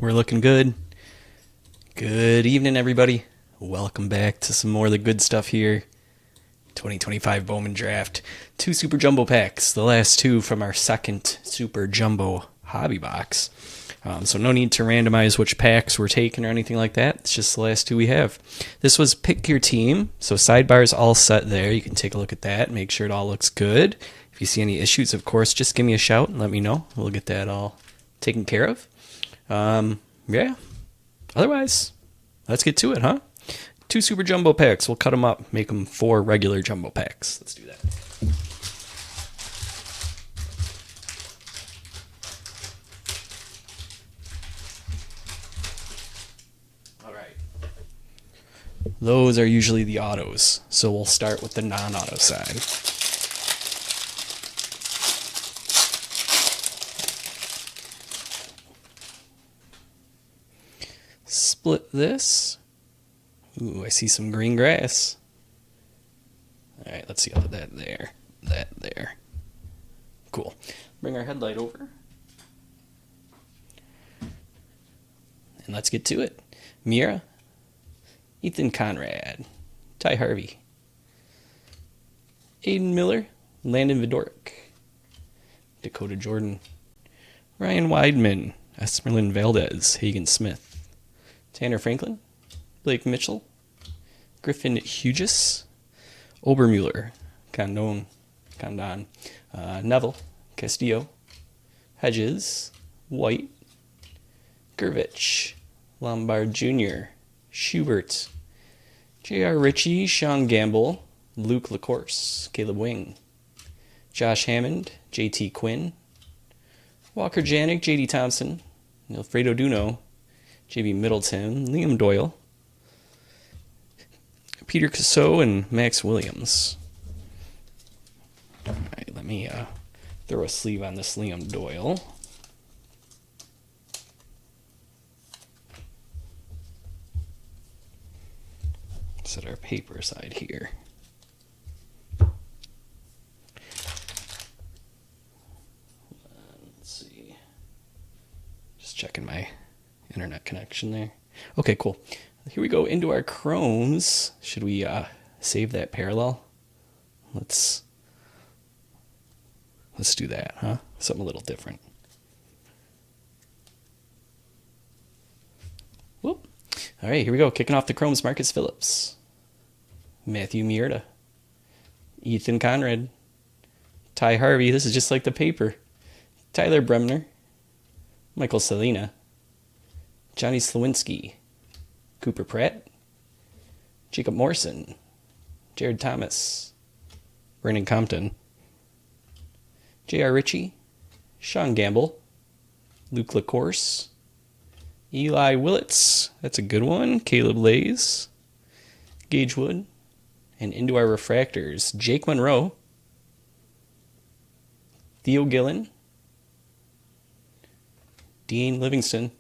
We're looking good. Good evening, everybody. Welcome back to some more of the good stuff here. 2025 Bowman Draft. 2 Super Jumbo packs. The last 2 from our second Super Jumbo hobby box. So no need to randomize which packs we're taking or anything like that. It's just the last 2 we have. This was pick your team. So sidebar's all set there. You can take a look at that. Make sure it all looks good. If you see any issues, of course, just give me a shout and let me know. We'll get that all taken care of. Yeah. Otherwise, let's get to it, huh? 2 Super Jumbo packs. We'll cut them up, make them 4 regular Jumbo packs. Let's do that. All right. Those are usually the autos, so we'll start with the non-auto side. Split this. Ooh, I see some green grass. All right, let's see all of that there. That there. Cool. Bring our headlight over. And let's get to it. Mira, Ethan Conrad, Ty Harvey, Aiden Miller, Landon Vidoric, Dakota Jordan, Ryan Weidman, Esmerlin Valdez, Hagen Smith, Tanner Franklin, Blake Mitchell, Griffin Hughes, Obermuller, Condon, Neville, Castillo, Hedges, White, Gervich, Lombard Jr., Schubert, J.R. Ritchie, Sean Gamble, Luke LaCourse, Caleb Wing, Josh Hammond, J.T. Quinn, Walker Janik, J.D. Thompson, Alfredo Duno, J.B. Middleton, Liam Doyle, Peter Casso, and Max Williams. All right, let me throw a sleeve on this Liam Doyle. Set our paper aside here. Let's see. Just checking my internet connection there. Okay, cool. Here we go into our chromes. Should we save that parallel? Let's do that, huh? Something a little different. Whoop. All right, here we go. Kicking off the chromes, Marcus Phillips, Matthew Mierda, Ethan Conrad, Ty Harvey. This is just like the paper. Tyler Bremner, Michael Salina, Johnny Slawinski, Cooper Pratt, Jacob Morrison, Jared Thomas, Brandon Compton, J.R. Ritchie, Sean Gamble, Luke LaCourse, Eli Willits, that's a good one, Caleb Lays, Gage Wood, and into our refractors, Jake Monroe, Theo Gillen, Dean Livingston,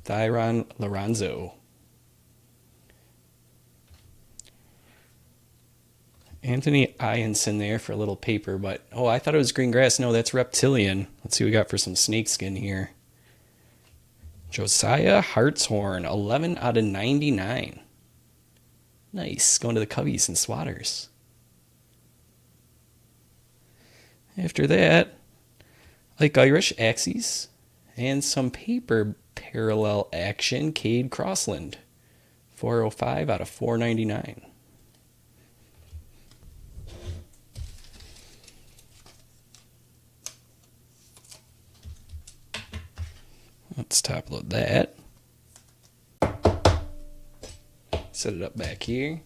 Thyron Lorenzo, Anthony Ianson there for a little paper, but oh, I thought it was green grass. No, that's reptilian. Let's see what we got for some snakeskin here. Josiah Hartshorn, 11 out of 99. Nice, going to the Cubbies and Swatters. After that, Ike Irish, Axes, and some paper parallel action, Cade Crossland, 405 out of 499. Let's top load that. Set it up back here.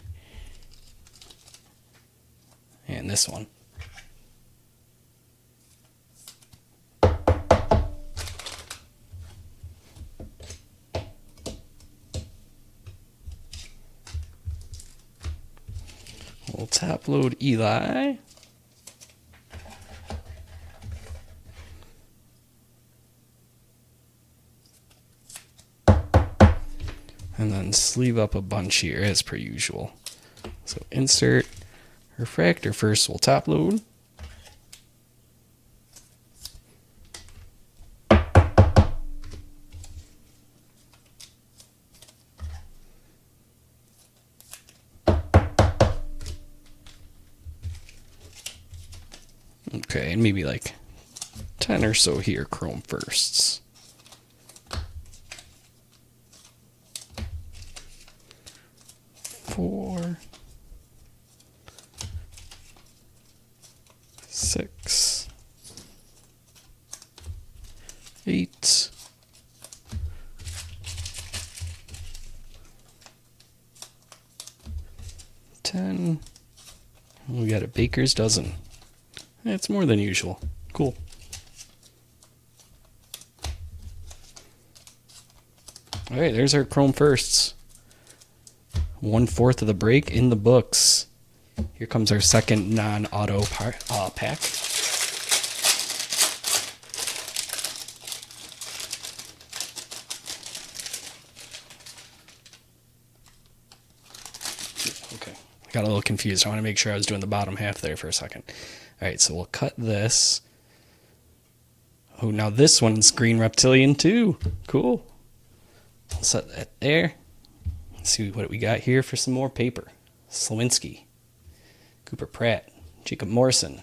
And this one. We'll top load Eli. And then sleeve up a bunch here as per usual. So insert refractor first, we'll top load. Okay, and maybe like 10 or so here, chrome firsts. Four, 6, 8, 10. We got a baker's dozen. That's more than usual. Cool. All right, there's our chrome firsts. 1/4 of the break in the books. Here comes our second non-auto pack. Okay, I got a little confused. I want to make sure I was doing the bottom half there for a second. All right, so we'll cut this. Oh, now this one's green reptilian too. Cool. I'll set that there. Let's see what we got here for some more paper. Slawinski, Cooper Pratt, Jacob Morrison,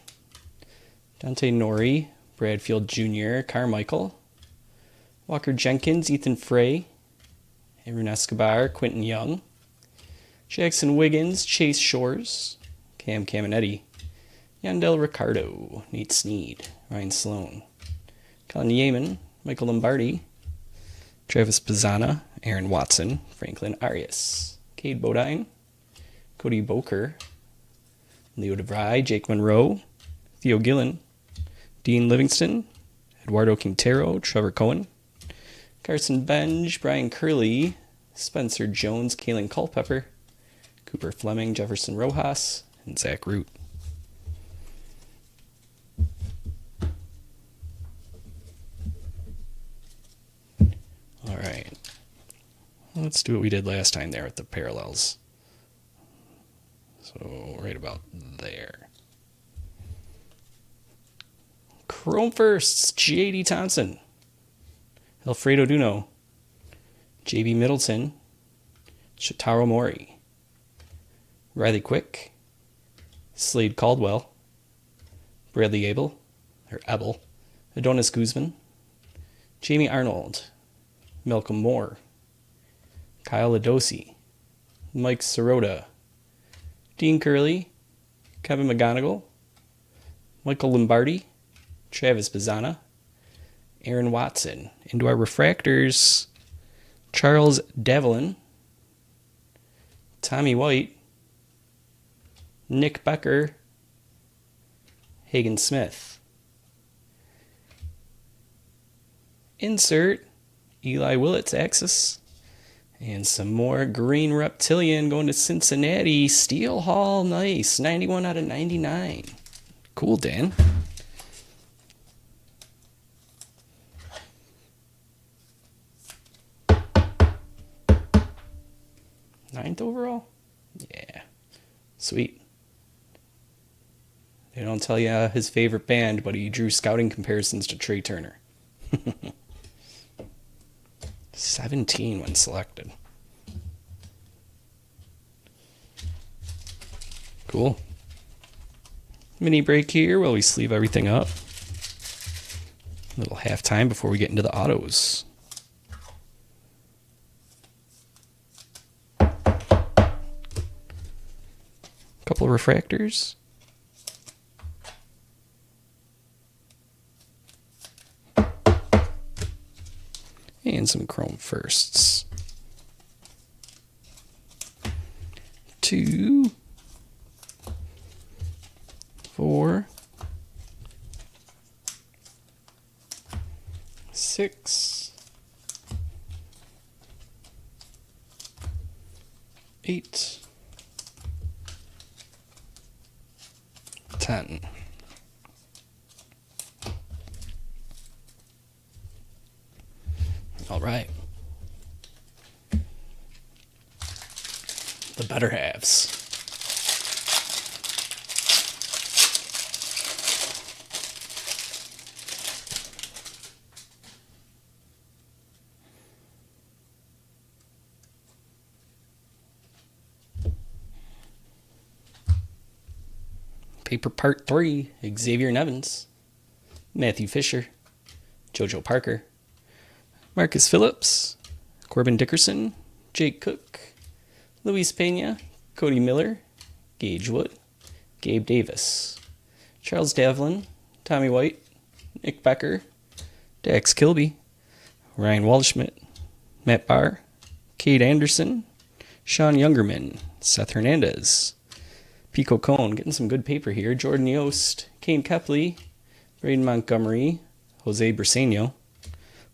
Dante Nori, Bradfield Jr., Carmichael, Walker Jenkins, Ethan Frey, Aaron Escobar, Quentin Young, Jackson Wiggins, Chase Shores, Cam Caminetti, Yandel Ricardo, Nate Snead, Ryan Sloan, Colin Yeaman, Michael Lombardi, Travis Pizzana, Aaron Watson, Franklin Arias, Cade Bodine, Cody Boker, Leo DeVry, Jake Monroe, Theo Gillen, Dean Livingston, Eduardo Quintero, Trevor Cohen, Carson Benj, Brian Curley, Spencer Jones, Kalen Culpepper, Cooper Fleming, Jefferson Rojas, and Zach Root. All right. Let's do what we did last time there with the parallels. So right about there. Chrome firsts, J.D. Thompson, Alfredo Duno, J.B. Middleton, Shotaro Mori, Riley Quick, Slade Caldwell, Bradley Abel, Adonis Guzman, Jamie Arnold, Malcolm Moore, Kyle Adosi, Mike Sirota, Dean Curley, Kevin McGonigal, Michael Lombardi, Travis Pizzana, Aaron Watson. Into our refractors, Charles Devlin, Tommy White, Nick Becker, Hagen Smith. Insert Eli Willett's Axis. And some more green reptilian going to Cincinnati. Steel Hall, nice. 91 out of 99. Cool, Dan. Ninth overall? Yeah. Sweet. They don't tell you his favorite band, but he drew scouting comparisons to Trey Turner. 17 when selected. Cool. Mini break here while we sleeve everything up. A little halftime before we get into the autos. Couple of refractors. And some chrome firsts. 2, 4, 6, 8, 10. All right. The better halves. Paper Part 3, Xavier Nevins, Matthew Fisher, JoJo Parker, Marcus Phillips, Corbin Dickerson, Jake Cook, Luis Pena, Cody Miller, Gage Wood, Gabe Davis, Charles Davlin, Tommy White, Nick Becker, Dax Kilby, Ryan Waldschmidt, Matt Barr, Cade Anderson, Sean Youngerman, Seth Hernandez, Pico Cone, getting some good paper here, Jordan Yost, Kane Kepley, Braden Montgomery, Jose Briseño,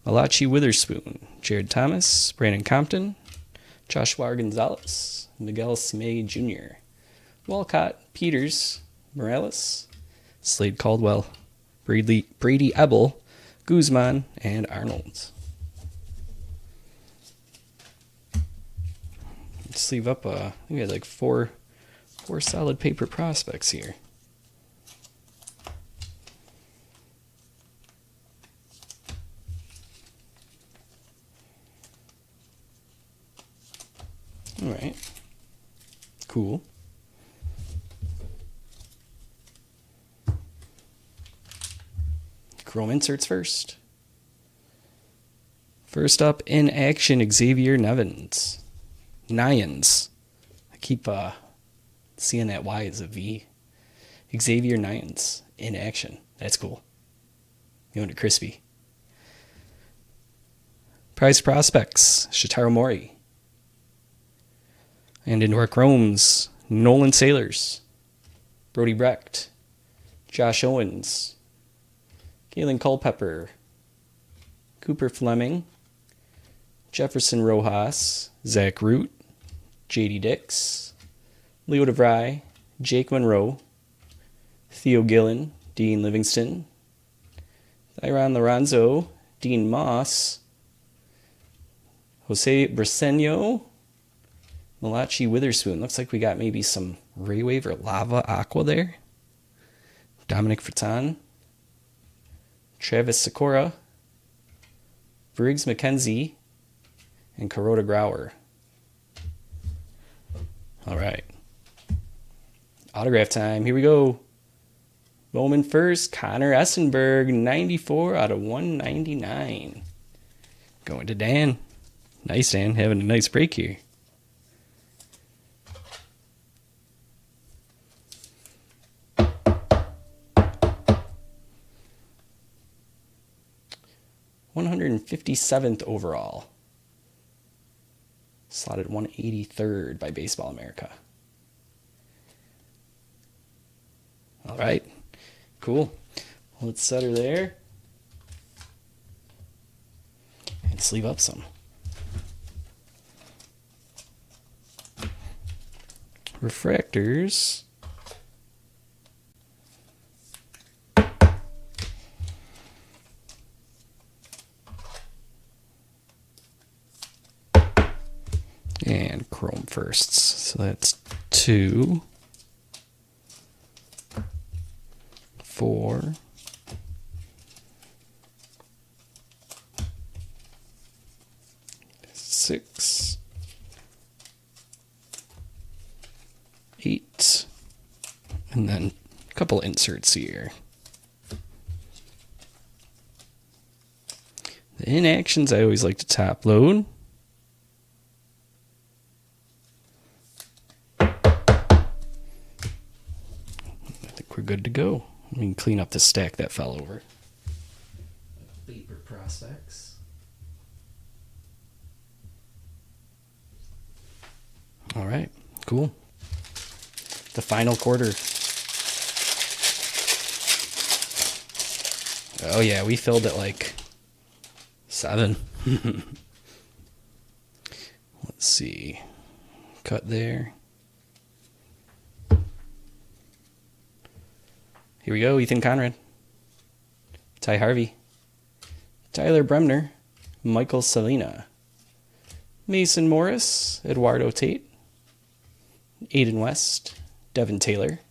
Malachi Witherspoon, Jared Thomas, Brandon Compton, Joshua Gonzalez, Miguel Simei Jr., Walcott, Peters, Morales, Slade Caldwell, Brady Ebel, Guzman, and Arnold. Let's leave up, we had like four solid paper prospects here. All right. Cool. Chrome inserts first. First up in action, Xavier Nevins. Nyans. I keep seeing that Y as a V. Xavier Nyans in action. That's cool. You want it crispy. Prize prospects, Shotaro Mori. And into our Chromes, Nolan Sailors, Brody Brecht, Josh Owens, Galen Culpepper, Cooper Fleming, Jefferson Rojas, Zach Root, JD Dix, Leo DeVry, Jake Monroe, Theo Gillen, Dean Livingston, Thyron Lorenzo, Dean Moss, Jose Briseño, Malachi Witherspoon. Looks like we got maybe some Raywave or Lava Aqua there. Dominic Furtan, Travis Sikora, Briggs McKenzie, and Kuroda Grauer. All right. Autograph time. Here we go. Bowman first, Connor Essenberg, 94 out of 199. Going to Dan. Nice, Dan. Having a nice break here. $157th overall. Slotted 183rd by Baseball America. All right. Cool. Let's set her there. And sleeve up some. Refractors. And Chrome firsts. So that's 2, 4, 6, 8, and then a couple inserts here. The inactions I always like to top load. We're good to go. We can clean up the stack that fell over. Paper prospects. All right, cool. The final quarter. Oh yeah, we filled it like 7. Let's see. Cut there. Here we go, Ethan Conrad, Ty Harvey, Tyler Bremner, Michael Salina, Mason Morris, Eduardo Tate, Aiden West, Devin Taylor,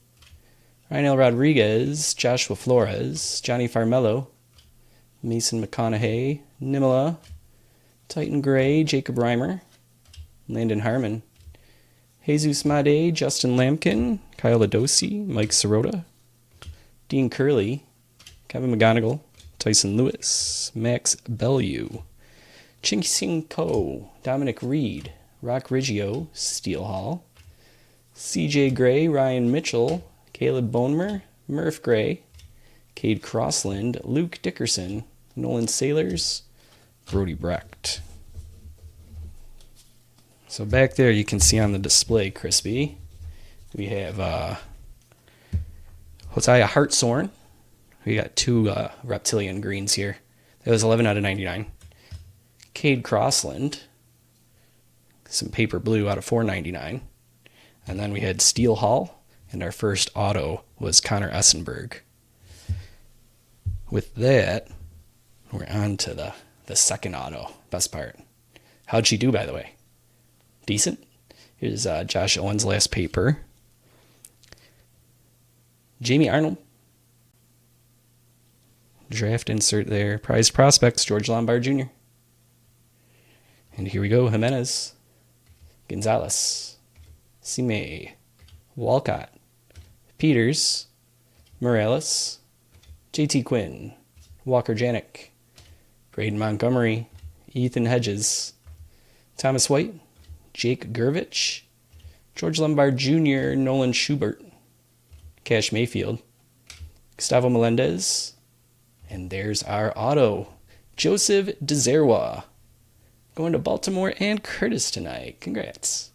Ryanel Rodriguez, Joshua Flores, Johnny Farmello, Mason McConaughey, Nimala, Titan Gray, Jacob Reimer, Landon Harmon, Jesus Made, Justin Lampkin, Kyle Adosi, Mike Sirota, Dean Curley, Kevin McGonigal, Tyson Lewis, Max Bellew, Ching Sing Ko, Dominic Reed, Rock Riggio, Steel Hall, CJ Gray, Ryan Mitchell, Caleb Bonemer, Murph Gray, Cade Crossland, Luke Dickerson, Nolan Sailors, Brody Brecht. So back there you can see on the display, Crispy, we have Hosea Hartshorn. We got 2 Reptilian greens here. That was 11 out of 99. Cade Crossland, some paper blue out of 499. And then we had Steel Hall, and our first auto was Connor Essenberg. With that, we're on to the second auto. Best part. How'd she do, by the way? Decent. Here's Josh Owen's last paper. Jamie Arnold. Draft insert there. Prized prospects, George Lombard Jr. And here we go. Jimenez, Gonzalez, Sime, Walcott, Peters, Morales, JT Quinn, Walker Janik, Braden Montgomery, Ethan Hedges, Thomas White, Jake Gervich, George Lombard Jr., Nolan Schubert, Cash Mayfield, Gustavo Melendez, and there's our auto, Joseph DeZerwa, going to Baltimore and Curtis tonight. Congrats.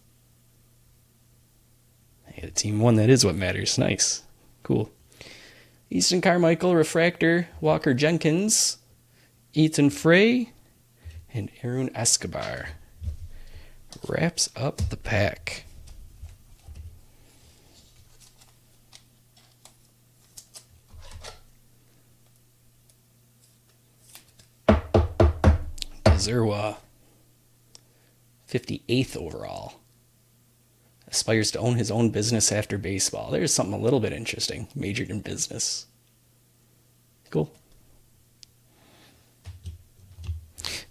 Hey, the team won. That is what matters. Nice. Cool. Easton Carmichael, Refractor, Walker Jenkins, Ethan Frey, and Aaron Escobar. Wraps up the pack. Zerwa, 58th overall. Aspires to own his own business after baseball. There's something a little bit interesting. Majored in business. Cool.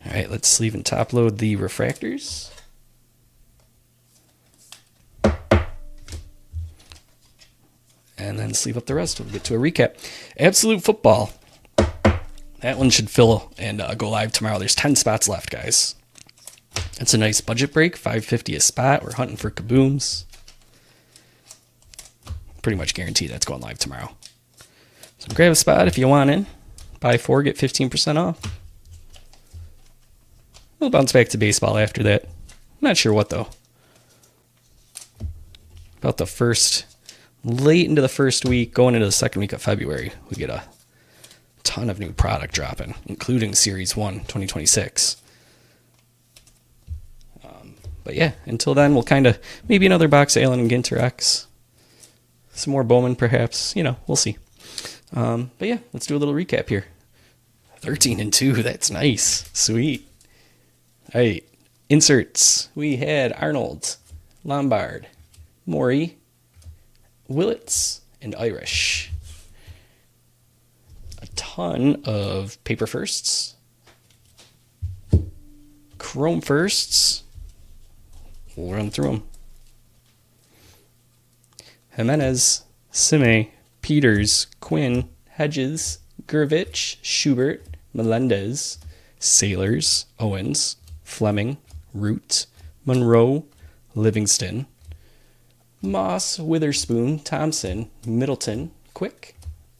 All right, let's sleeve and top load the refractors. And then sleeve up the rest. We'll get to a recap. Absolute Football. That one should fill and go live tomorrow. There's 10 spots left, guys. It's a nice budget break, $5.50 a spot. We're hunting for kabooms. Pretty much guaranteed that's going live tomorrow. So grab a spot if you want in. Buy 4, get 15% off. We'll bounce back to baseball after that. Not sure what, though. About late into the first week, going into the second week of February, we get a ton of new product dropping, including Series 1 2026. But yeah, until then, we'll kind of, maybe another box of Allen and Ginter X. Some more Bowman, perhaps. We'll see. But yeah, let's do a little recap here. 13-2, that's nice. Sweet. All right, inserts. We had Arnold, Lombard, Morey, Willits, and Irish. A ton of paper firsts, chrome firsts. We'll run through them. Jimenez, Sime, Peters, Quinn, Hedges, Gervich, Schubert, Melendez, Sailors, Owens, Fleming, Root, Monroe, Livingston, Moss, Witherspoon, Thompson, Middleton, Quick,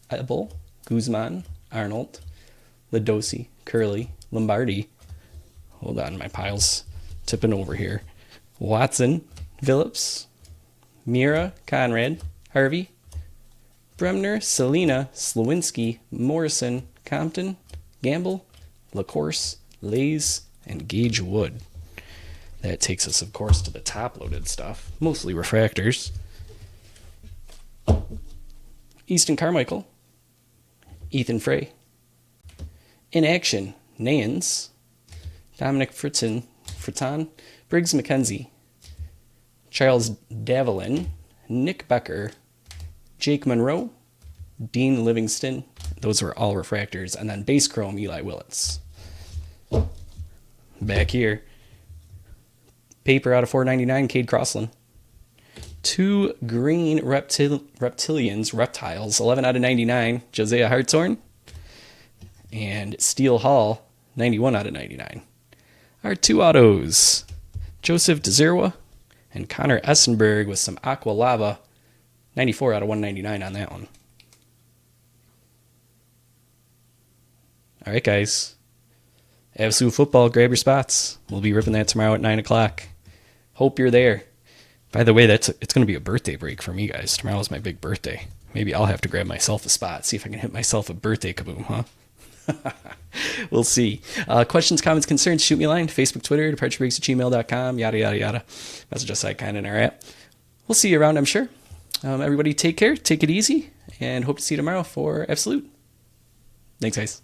Ebel, Guzman, Arnold, Ladosi, Curley, Lombardi. Hold on, my pile's tipping over here. Watson, Phillips, Mira, Conrad, Harvey, Bremner, Selena, Slowinski, Morrison, Compton, Gamble, LaCourse, Lays, and Gage Wood. That takes us, of course, to the top-loaded stuff, mostly refractors. Easton Carmichael, Ethan Frey. In action, Nayans, Dominic Fritton, Briggs McKenzie, Charles Davelin, Nick Becker, Jake Monroe, Dean Livingston. Those were all refractors. And then base chrome, Eli Willits. Back here, paper out of 499, Cade Crossland. 2 green reptiles, 11 out of 99, Josiah Hartshorn. And Steele Hall, 91 out of 99. Our 2 autos, Joseph DeZerwa and Connor Essenberg with some Aqua Lava, 94 out of 199 on that one. All right, guys. Absolute football, grab your spots. We'll be ripping that tomorrow at 9 o'clock. Hope you're there. By the way, it's going to be a birthday break for me, guys. Tomorrow's my big birthday. Maybe I'll have to grab myself a spot, see if I can hit myself a birthday kaboom, huh? We'll see. Questions, comments, concerns, shoot me a line. Facebook, Twitter, departurebreaks@gmail.com, yada, yada, yada. Message us icon in our app. We'll see you around, I'm sure. Everybody take care, take it easy, and hope to see you tomorrow for Absolute. Thanks, guys.